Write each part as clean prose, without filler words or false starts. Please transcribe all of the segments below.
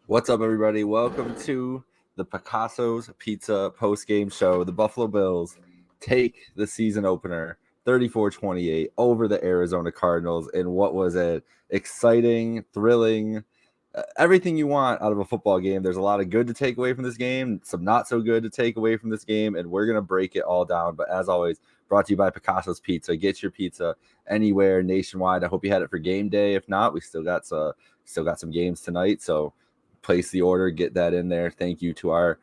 What's up, everybody? Welcome to the Picasso's Pizza post-game show. The Buffalo Bills take the season opener 34-28 over the Arizona Cardinals in what was an exciting, thrilling, everything you want out of a football game. There's a lot of good to take away from this game, some not so good to take away from this game, and we're going to break it all down. But as always, brought to you by Picasso's Pizza. Get your pizza anywhere nationwide. I hope you had it for game day. If not, we still got some games tonight, so place the order, get that in there. Thank you to our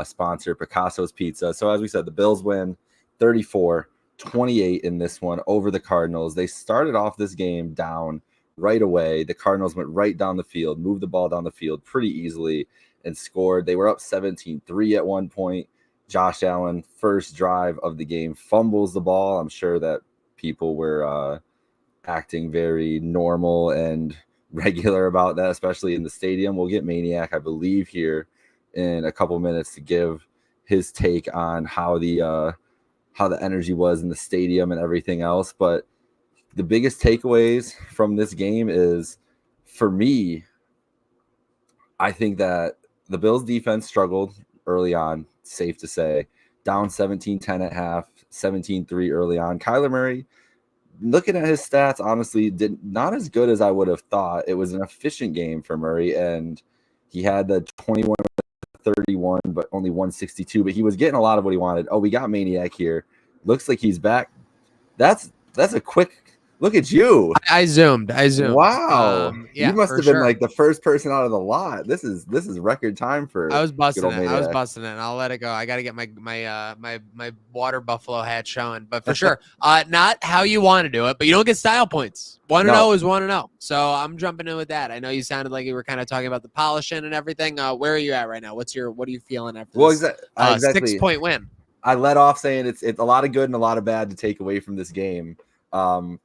sponsor, Picasso's Pizza. So as we said, the Bills win 34-28 in this one over the Cardinals. They started off this game down right away. The Cardinals went right down the field, moved the ball down the field pretty easily and scored. They were up 17-3 at one point. Josh Allen, first drive of the game, fumbles the ball. I'm sure that people were acting very normal and regular about that, especially in the stadium. We'll get Maniac, I believe, here in a couple minutes to give his take on how the energy was in the stadium and everything else. But the biggest takeaways from this game is, for me, I think that the Bills defense struggled early on, safe to say. Down 17-10 at half, 17-3 early on. Kyler Murray, looking at his stats, honestly, did not as good as I would have thought. It was an efficient game for Murray, and he had the 21-31, but only 162. But he was getting a lot of what he wanted. Oh, we got Maniac here. Looks like he's back. That's a quick look at you. I zoomed. Wow. Yeah, you must have been like the first person out of the lot. This is record time for. I was busting it. I'll let it go. I got to get my water buffalo hat showing, but for sure, not how you want to do it, but you don't get style points. 1-0 is 1-0. So I'm jumping in with that. I know you sounded like you were kind of talking about the polishing and everything. Where are you at right now? What are you feeling after this exactly 6-point win? I let off saying it's a lot of good and a lot of bad to take away from this game.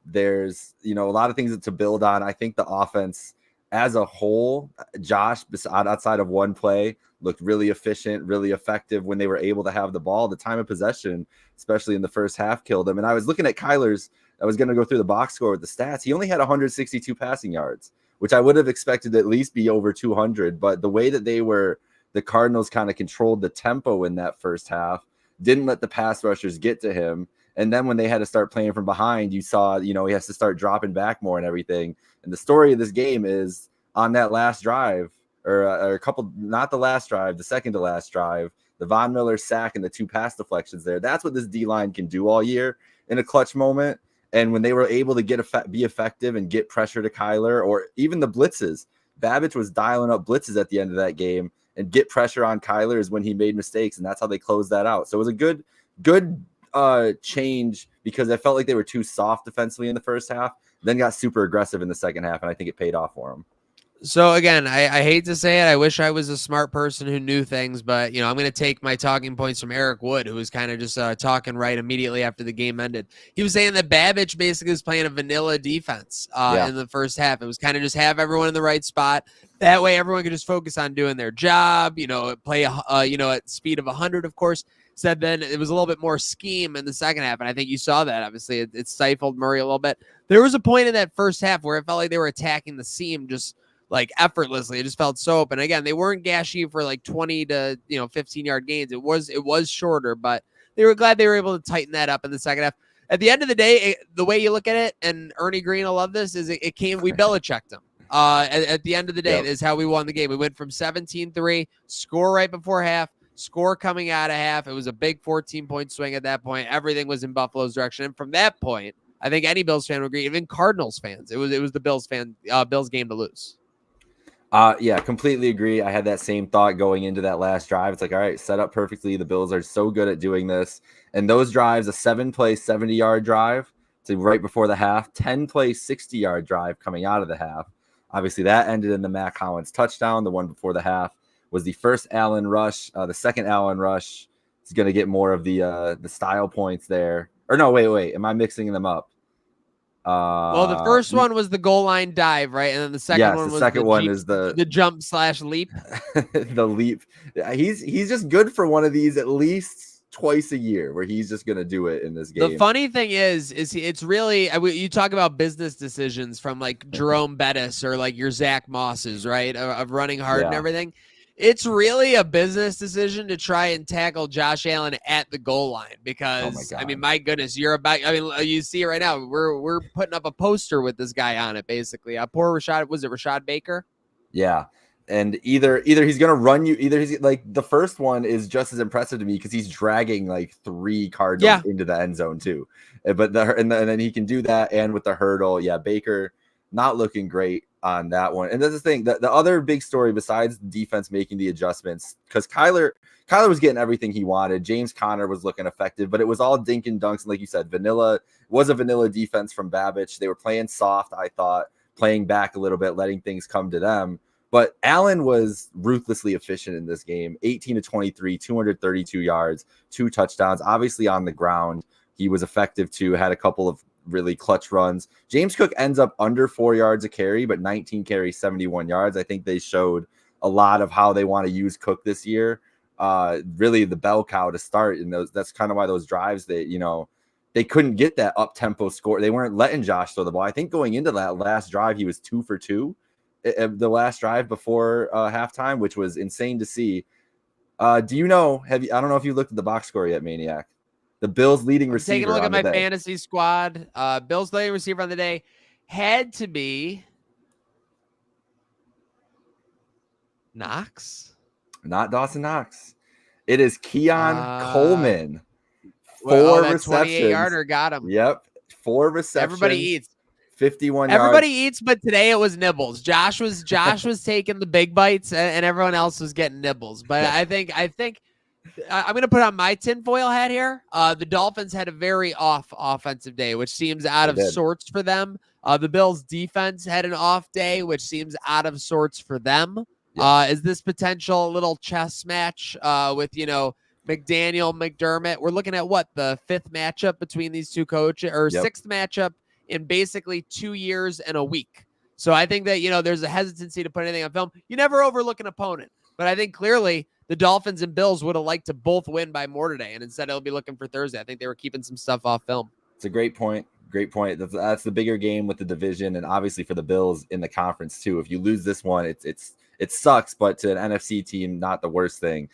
There's a lot of things to build on. I think the offense as a whole, Josh, outside of one play, looked really efficient, really effective when they were able to have the ball. The time of possession, especially in the first half, killed them. And I was looking at Kyler's. I was going to go through the box score with the stats. He only had 162 passing yards, which I would have expected to at least be over 200. But the way that the Cardinals kind of controlled the tempo in that first half, didn't let the pass rushers get to him. And then when they had to start playing from behind, you saw, he has to start dropping back more and everything. And the story of this game is on that last drive, or a couple, not the last drive, the second to last drive, the Von Miller sack and the two pass deflections there. That's what this D-line can do all year in a clutch moment. And when they were able to be effective and get pressure to Kyler, or even the blitzes, Babbage was dialing up blitzes at the end of that game and get pressure on Kyler is when he made mistakes. And that's how they closed that out. So it was a good change, because I felt like they were too soft defensively in the first half, then got super aggressive in the second half, and I think it paid off for them. So again, I hate to say it. I wish I was a smart person who knew things, but I'm going to take my talking points from Eric Wood, who was kind of just talking right immediately after the game ended. He was saying that Babbage basically was playing a vanilla defense in the first half. It was kind of just have everyone in the right spot. That way, everyone could just focus on doing their job. Play at speed of 100, of course. Said then it was a little bit more scheme in the second half, and I think you saw that. Obviously, it stifled Murray a little bit. There was a point in that first half where it felt like they were attacking the seam just like effortlessly. It just felt so open. Again, they weren't gashing for like 20 to 15-yard gains. It was shorter, but they were glad they were able to tighten that up in the second half. At the end of the day, the way you look at it, and Ernie Green will love this, is it came. We Belichicked them. At the end of the day, is how we won the game. We went from 17-3, score right before half, score coming out of half. It was a big 14-point swing at that point. Everything was in Buffalo's direction. And from that point, I think any Bills fan would agree, even Cardinals fans, it was the Bills game to lose. Yeah, completely agree. I had that same thought going into that last drive. It's like, all right, set up perfectly. The Bills are so good at doing this. And those drives, a 7-play, 70-yard drive to right before the half, 10-play, 60-yard drive coming out of the half. Obviously, that ended in the Mac Hollins touchdown. The one before the half was the first Allen rush. The second Allen rush is going to get more of the style points there. Or no, wait. Am I mixing them up? Well, the first one was the goal line dive, right? And then the second one was the jump / leap. The leap. He's just good for one of these at least twice a year where he's just going to do it in this game. The funny thing is it's really, you talk about business decisions from like Jerome Bettis or like your Zach Mosses, right? Of running hard and everything. It's really a business decision to try and tackle Josh Allen at the goal line because, I mean, my goodness, you see it right now. We're putting up a poster with this guy on it, basically. Poor Rashad Baker? Yeah. And either he's going to run you, either he's like, the first one is just as impressive to me because he's dragging like 3 Cardinals into the end zone too. But and then he can do that. And with the hurdle, Baker not looking great on that one. And that's the thing, the other big story besides defense making the adjustments, because Kyler was getting everything he wanted. James Conner was looking effective, but it was all dink and dunks. And like you said, was a vanilla defense from Babbage. They were playing soft, I thought, playing back a little bit, letting things come to them. But Allen was ruthlessly efficient in this game, 18-23, 232 yards, 2 touchdowns, obviously on the ground. He was effective too, had a couple of really clutch runs. James Cook ends up under 4 yards a carry, but 19 carries, 71 yards. I think they showed a lot of how they want to use Cook this year. Really the bell cow to start. And that's kind of why those drives they couldn't get that up-tempo score. They weren't letting Josh throw the ball. I think going into that last drive, he was 2 for 2. The last drive before halftime, which was insane to see. Do you know, I don't know if you looked at the box score yet, Maniac. The Bills leading receiver. Taking a look at my fantasy squad. Bills leading receiver on the day had to be Knox. Not Dawson Knox. It is Keon Coleman. 4 receptions. 28-yarder got him. Yep. 4 receptions. Everybody eats. 51 Everybody yards. eats, but today it was nibbles. Josh was taking the big bites, and everyone else was getting nibbles. But I think I'm going to put on my tinfoil hat here. The Dolphins had a very off offensive day, which seems out of sorts for them. The Bills defense had an off day, which seems out of sorts for them. Is this potential little chess match with, McDaniel, McDermott? We're looking at what, the 5th matchup between these two coaches, or 6th matchup in basically 2 years and a week. So I think that, there's a hesitancy to put anything on film. You never overlook an opponent, but I think clearly the Dolphins and Bills would have liked to both win by more today, and instead they'll be looking for Thursday. I think they were keeping some stuff off film. It's a great point. Great point. That's the bigger game with the division, and obviously for the Bills in the conference too. If you lose this one, it sucks, but to an NFC team, not the worst thing.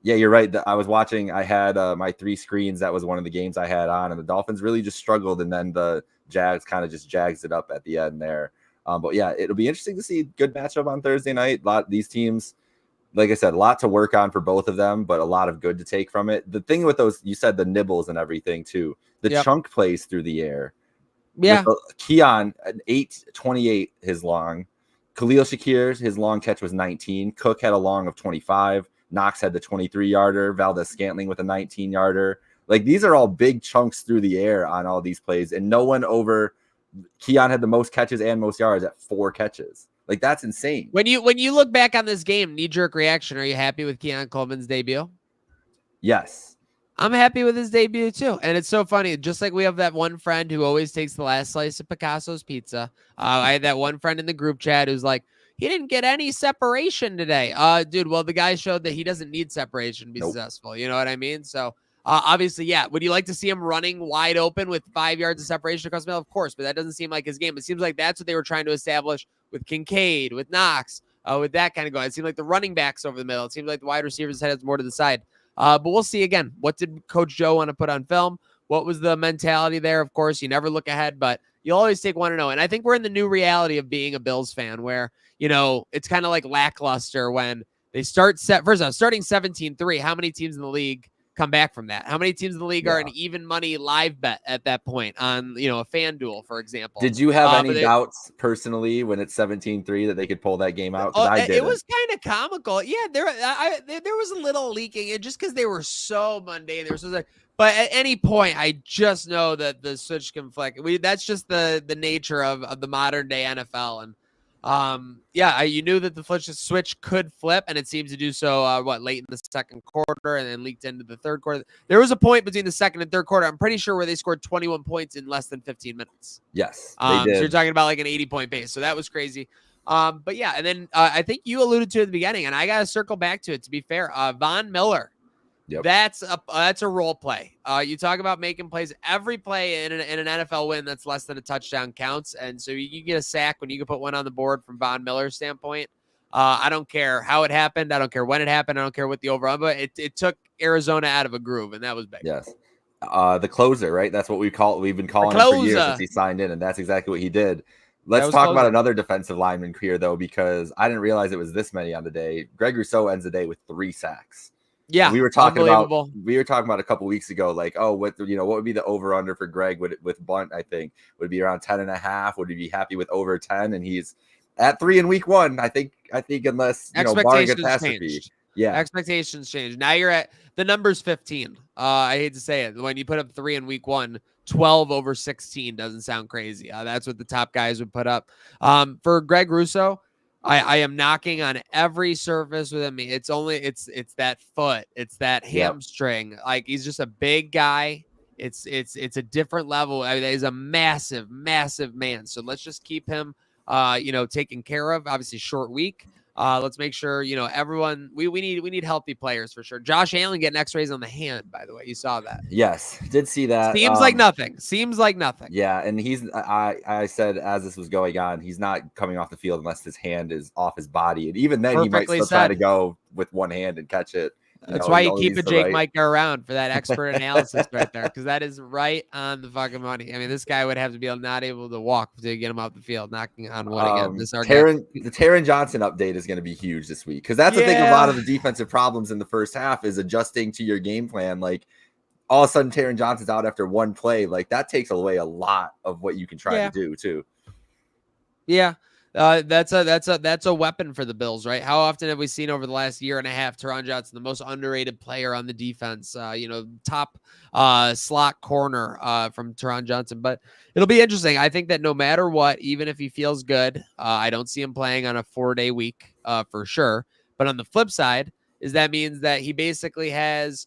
Yeah, you're right. I was watching. I had my 3 screens. That was one of the games I had on, and the Dolphins really just struggled, and then the Jags kind of just jags it up at the end there. But yeah, it'll be interesting to see. Good matchup on Thursday night. These teams, like I said, a lot to work on for both of them, but a lot of good to take from it. The thing with those, you said the nibbles and everything too. The chunk plays through the air. Yeah, Keon 8-28 his long. Khalil Shakir, his long catch was 19. Cook had a long of 25. Knox had the 23-yarder. Valdez Scantling with a 19-yarder. Like, these are all big chunks through the air on all these plays, and no one over. Keon had the most catches and most yards at 4 catches. Like, that's insane. When you look back on this game, knee-jerk reaction, are you happy with Keon Coleman's debut? Yes. I'm happy with his debut too. And it's so funny. Just like we have that one friend who always takes the last slice of Picasso's pizza. I had that one friend in the group chat who's like, he didn't get any separation today. Dude, well, the guy showed that he doesn't need separation to be successful. You know what I mean? So obviously, yeah. Would you like to see him running wide open with 5 yards of separation across the middle? Of course, but that doesn't seem like his game. It seems like that's what they were trying to establish with Kincaid, with Knox, with that kind of going. It seemed like the running backs over the middle. It seemed like the wide receivers had more to the side. But we'll see again. What did Coach Joe want to put on film? What was the mentality there? Off course, you never look ahead, but you always take 1-0. And I think we're in the new reality of being a Bills fan where, it's kind of like lackluster when they start first off, starting 17-3. How many teams in the league come back from that? How many teams in the league are an even money live bet at that point on, a FanDuel, for example? Did you have any doubts personally when it's 17-3 that they could pull that game out? I didn't. It was kind of comical. Yeah, there was a little leaking, just because they were so mundane. But at any point, I just know that the switch can flick. That's just the nature of the modern day NFL. And you knew that the switch could flip, and it seems to do so late in the second quarter and then leaked into the third quarter. There was a point between the second and third quarter, I'm pretty sure, where they scored 21 points in less than 15 minutes. Yes, they did. So you're talking about like an 80-point pace. So that was crazy. But yeah, and then I think you alluded to at the beginning, and I got to circle back to it, to be fair. Von Miller That's a role play. You talk about making plays. Every play in an NFL win that's less than a touchdown counts. And so you get a sack when you can put one on the board from Von Miller's standpoint. I don't care how it happened. I don't care when it happened. I don't care what the overall, but it took Arizona out of a groove, and that was big. Yes. The closer, right? That's what we've been calling him for years since he signed in, and that's exactly what he did. Let's talk about another defensive lineman here, though, because I didn't realize it was this many on the day. Greg Rousseau ends the day with 3 sacks. Yeah, we were talking about a couple weeks ago, like, oh, what would be the over under for Greg with bunt? I think would it be around 10.5. Would he be happy with over 10? And he's at 3 in week 1. I think unless barring catastrophe. Yeah, expectations change. Now you're at the number's 15. I hate to say it. When you put up 3 in week 1, 12 over 16 doesn't sound crazy. That's what the top guys would put up. For Greg Rousseau, I am knocking on every surface within me. It's that foot. It's that hamstring. Like, he's just a big guy. It's a different level. I mean, he's a massive, massive man. So let's just keep him, taken care of. Obviously, short week. Let's make sure, everyone, we need healthy players for sure. Josh Allen getting x-rays on the hand, by the way. You saw that. Yes, did see that. Seems like nothing. Yeah, and I said as this was going on, he's not coming off the field unless his hand is off his body. And even then, he might still try to go with one hand and catch it. That's why you keep a Jake Micah around for that expert analysis right there, because that is right on the fucking money. I mean, this guy would have to be not able to walk to get him off the field, knocking on wood again. The Taron Johnson update is going to be huge this week, because that's I think a lot of the defensive problems in the first half is adjusting to your game plan. Like, all of a sudden, Taron Johnson's out after one play. Like, that takes away a lot of what you can try to do too. Yeah. That's a weapon for the Bills, right? How often have we seen over the last year and a half Taron Johnson, the most underrated player on the defense, top slot corner from Taron Johnson? But it'll be interesting. I think that no matter what, even if he feels good, I don't see him playing on a 4-day week for sure. But on the flip side, that means that he basically has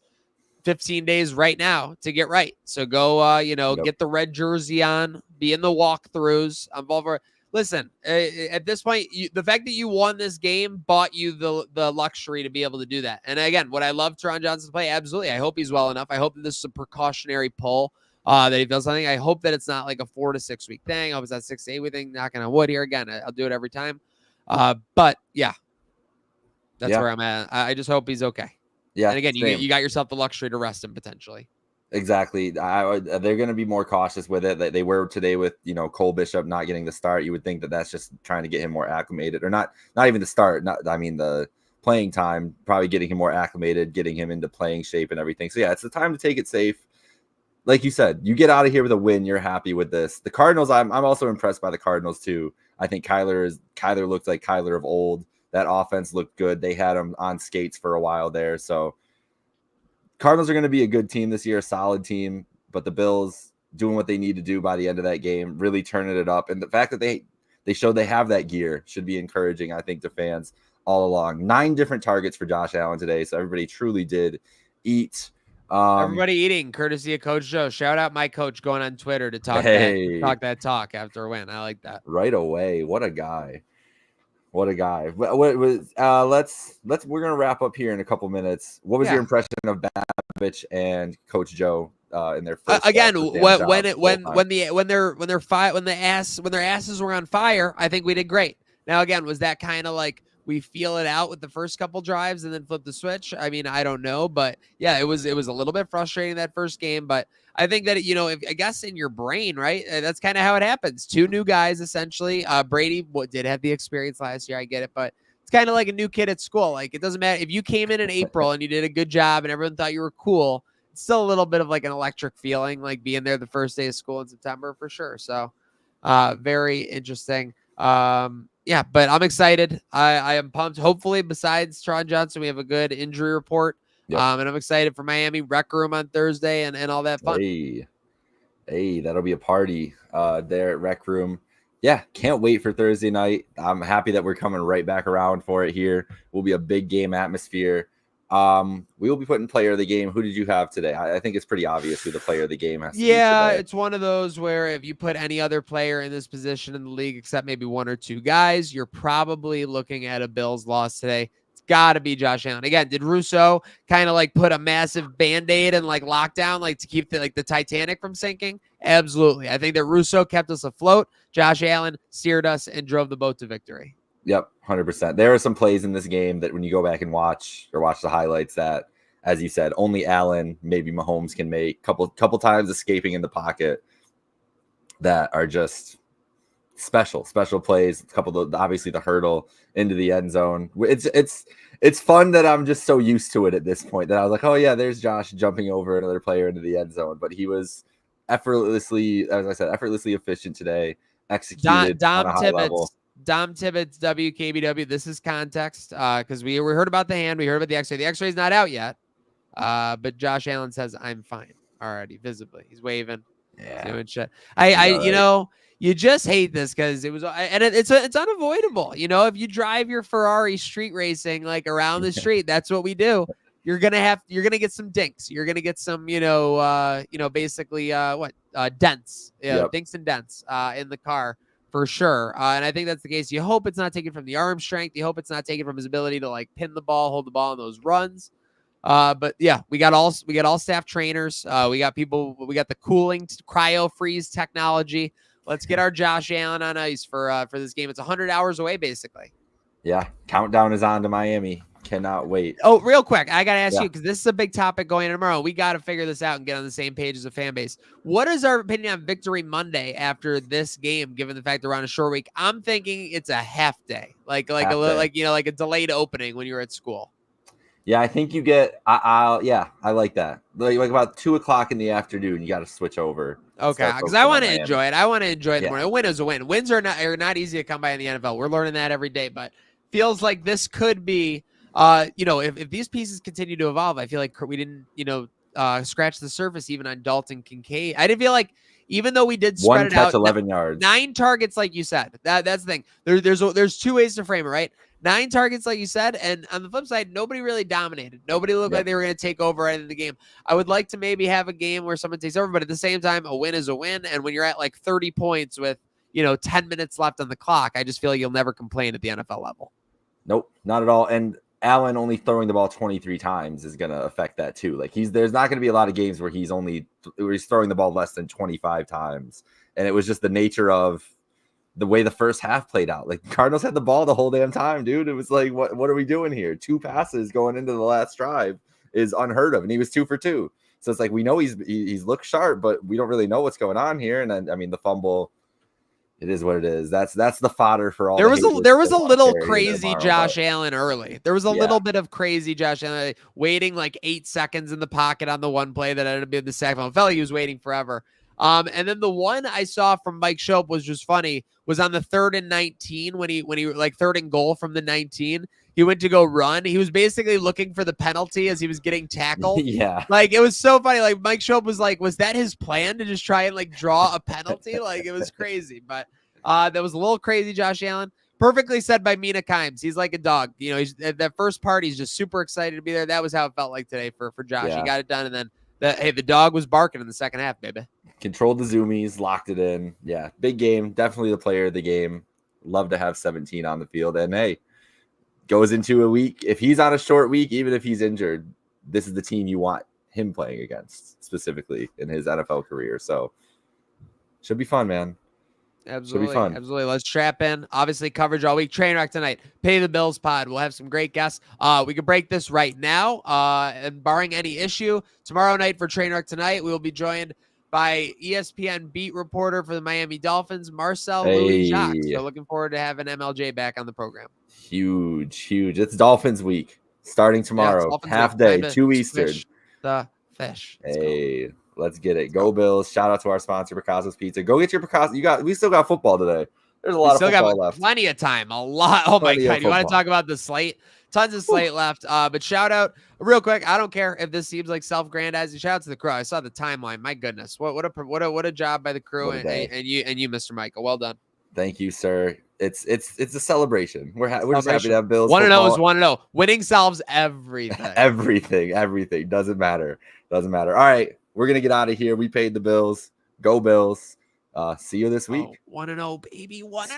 15 days right now to get right. So go, get the red jersey on, be in the walkthroughs. I'm all for. Listen, at this point, the fact that you won this game bought you the luxury to be able to do that. And again, would I love Taron Johnson's play? Absolutely. I hope he's well enough. I hope that this is a precautionary pull, that he feels something. I hope that it's not like a 4 to 6 week thing. I hope it's not 6 to 8 week thing. Knocking on wood here again. I'll do it every time. But yeah, that's where I'm at. I just hope he's okay. Yeah. And again, you got yourself the luxury to rest him potentially. Exactly. They're going to be more cautious with it. They were today with, Cole Bishop not getting the start. You would think that that's just trying to get him more acclimated, or not even the start. The playing time, probably getting him more acclimated, getting him into playing shape and everything. So yeah, it's the time to take it safe. Like you said, you get out of here with a win. You're happy with this. The Cardinals, I'm also impressed by the Cardinals too. I think Kyler looked like Kyler of old. That offense looked good. They had him on skates for a while there. So Cardinals are going to be a good team this year, a solid team, but the Bills doing what they need to do by the end of that game, really turning it up. And the fact that they showed they have that gear should be encouraging, I think, to fans all along. 9 different targets for Josh Allen today, so everybody truly did eat. Everybody eating, courtesy of Coach Joe. Shout out my coach going on Twitter to talk that talk after a win. I like that. Right away. What a guy. What a guy. We're gonna wrap up here in a couple minutes. What was your impression of Babich and Coach Joe in their first when their asses were on fire? I think we did great. Now again, was that kind of like we feel it out with the first couple drives and then flip the switch? I mean, I don't know, but yeah, it was a little bit frustrating that first game, but I think that, I guess in your brain, right? That's kind of how it happens. 2 new guys, essentially. Brady did have the experience last year. I get it, but it's kind of like a new kid at school. Like, it doesn't matter if you came in April and you did a good job and everyone thought you were cool. It's still a little bit of like an electric feeling, like being there the first day of school in September for sure. So, very interesting. Yeah, but I'm excited. I am pumped. Hopefully, besides Taron Johnson, we have a good injury report. Yep. And I'm excited for Miami Rec Room on Thursday and all that fun. Hey, that'll be a party there at Rec Room. Yeah, can't wait for Thursday night. I'm happy that we're coming right back around for it here. Will be a big game atmosphere. We will be putting player of the game. Who did you have today? I think it's pretty obvious who the player of the game has to be today. It's one of those where if you put any other player in this position in the league except maybe 1 or 2 guys, you're probably looking at a Bills loss today. It's gotta be Josh Allen. Again, did Russo kind of like put a massive Band-Aid and like lockdown, like to keep the Titanic from sinking? Absolutely. I think that Russo kept us afloat. Josh Allen steered us and drove the boat to victory. Yep, 100%. There are some plays in this game that when you go back and watch the highlights that, as you said, only Allen, maybe Mahomes can make. Couple times escaping in the pocket that are just special plays. A couple of obviously the hurdle into the end zone. It's fun that I'm just so used to it at this point that I was like, oh yeah, there's Josh jumping over another player into the end zone. But he was effortlessly, as I said, effortlessly efficient today. Executed on a high level. Dom Tibbetts, WKBW. This is context because we heard about the hand. We heard about the X-ray. The X-ray is not out yet. But Josh Allen says, I'm fine already, visibly. He's waving. Yeah. He's doing shit. You know, you just hate this because it was, and it's unavoidable. You know, if you drive your Ferrari street racing like around the street, that's what we do. You're gonna get some dinks. You're gonna get some, basically dents, dinks and dents in the car for sure. And I think that's the case. You hope it's not taken from the arm strength. You hope it's not taken from his ability to like pin the ball, hold the ball on those runs. But yeah, we got all staff trainers. We got the cooling cryo freeze technology. Let's get our Josh Allen on ice for this game. It's 100 hours away, basically. Yeah, countdown is on to Miami. Cannot wait. Oh, real quick, I gotta ask you because this is a big topic going in tomorrow. We got to figure this out and get on the same page as a fan base. What is our opinion on Victory Monday after this game? Given the fact that we're on a short week, I'm thinking it's a half day, like a delayed opening when you're at school. Yeah, I think you get. I like that. Like about 2:00 in the afternoon, you got to switch over. Okay, because I want to enjoy it. I want to enjoy the morning. A win is a win. Wins are not easy to come by in the NFL. We're learning that every day, but feels like this could be. If these pieces continue to evolve, I feel like we didn't, scratch the surface even on Dalton Kincaid. I didn't feel like even though we did spread one catch, 11 yards, 9 targets, like you said. That's the thing. There's two ways to frame it, right? 9 targets, like you said, and on the flip side, nobody really dominated. Nobody looked like they were going to take over in the game. I would like to maybe have a game where someone takes over, but at the same time, a win is a win. And when you're at like 30 points with 10 minutes left on the clock, I just feel like you'll never complain at the NFL level. Nope, not at all. And Allen only throwing the ball 23 times is going to affect that too. Like there's not going to be a lot of games where he's throwing the ball less than 25 times. And it was just the nature of the way the first half played out. Like Cardinals had the ball the whole damn time, dude. It was like, what are we doing here? 2 passes going into the last drive is unheard of. And he was 2 for 2. So it's like, we know he's looked sharp, but we don't really know what's going on here. And then, I mean, the fumble, it is what it is. That's the fodder for all. There was a little crazy Josh Allen early. There was a little bit of crazy Josh Allen waiting like 8 seconds in the pocket on the one play that ended up being the sack. I felt like he was waiting forever. And then the one I saw from Mike Shope was just funny. Was on the 3rd and 19 when he like 3rd and goal from the 19. He went to go run. He was basically looking for the penalty as he was getting tackled. Yeah. Like, it was so funny. Like, Mike Shope was like, was that his plan to just try and like draw a penalty? Like, it was crazy. But that was a little crazy, Josh Allen. Perfectly said by Mina Kimes. He's like a dog. He's at that first part, he's just super excited to be there. That was how it felt like today for Josh. Yeah. He got it done. And then the dog was barking in the second half, baby. Controlled the zoomies, locked it in. Yeah, big game. Definitely the player of the game. Love to have 17 on the field. And hey, goes into a week. If he's on a short week, even if he's injured, this is the team you want him playing against, specifically in his NFL career. So should be fun, man. Absolutely. Should be fun. Absolutely. Let's strap in. Obviously, coverage all week. Trainwreck tonight. Pay the Bills pod. We'll have some great guests. We can break this right now. And barring any issue, tomorrow night for Trainwreck tonight, we will be joined by ESPN beat reporter for the Miami Dolphins, Marcel Louis-Jacques. So looking forward to having MLJ back on the program. Huge. It's Dolphins week starting tomorrow. Half day, 2 Eastern. The fish. Hey, let's get it. Go Bills. Shout out to our sponsor, Picasso's Pizza. Go get your Picasso. We still got football today. There's a lot of football left. Plenty of time. A lot. Oh my God. You want to talk about the slate? Tons of slate left. But shout out real quick. I don't care if this seems like self-grandizing. Shout out to the crew. I saw the timeline. My goodness. What a job by the crew and you, Mr. Michael. Well done. Thank you, sir. It's a celebration. We're just happy to have Bills. 1-0 is 1-0. Winning solves everything. everything. Doesn't matter. All right. We're gonna get out of here. We paid the bills. Go Bills. See you this week. 1-0, baby. 1-0.